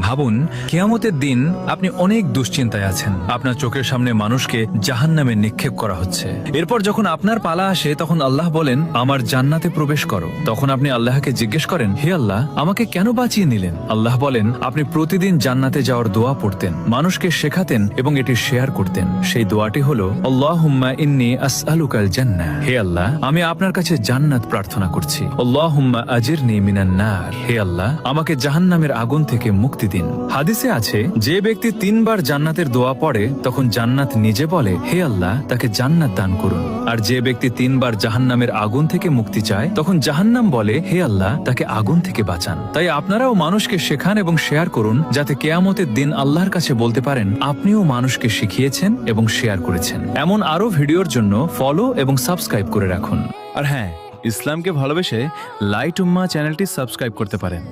ভাবুন, কিয়ামতের দিন আপনি অনেক দুশ্চিন্তায় আছেন। আপনার চোখের সামনে মানুষকে জাহান্নামে নিক্ষেপ করা হচ্ছে। এরপর যখন আপনার পালা আসে তখন আল্লাহ বলেন, আমার জান্নাতে প্রবেশ করো। তখন আপনি আল্লাহকে জিজ্ঞেস করেন, হে আল্লাহ, আমাকে কেন বাঁচিয়ে নিলেন? আল্লাহ বলেন, আপনি প্রতিদিন জান্নাতে যাওয়ার দোয়া পড়তেন, মানুষকে শেখাতেন এবং এটি শেয়ার করতেন। সেই দোয়াটি হলো, আল্লাহুম্মা ইন্নী আসআলুকাল জান্নাহ। হে আল্লাহ, আমি আপনার কাছে জান্নাত প্রার্থনা করছি। আল্লাহুম্মা আজিরনি মিনান নার। হে আল্লাহ, আমাকে জাহান্নামের আগুন থেকে মুক্তি দিন। হাদিসে আছে, যে ব্যক্তি 3 বার জান্নাতের দোয়া পড়ে তখন জান্নাত নিজে বলে, হে আল্লাহ, তাকে জান্নাত দান করুন। আর যে ব্যক্তি 3 বার জাহান্নামের আগুন থেকে মুক্তি চায় তখন জাহান্নাম বলে, হে আল্লাহ, তাকে আগুন থেকে বাঁচান। তাই আপনারাও মানুষকে শেখান এবং শেয়ার করুন, যাতে কিয়ামতের দিন আল্লাহর কাছে বলতে পারেন, আপনিও মানুষকে শিখিয়েছেন এবং শেয়ার করেছেন। এমন আরো ভিডিওর জন্য ফলো এবং সাবস্ক্রাইব করে রাখুন। আর হ্যাঁ, ইসলামকে ভালোবেসে লাইট উম্মাহ চ্যানেলটি সাবস্ক্রাইব করতে পারেন।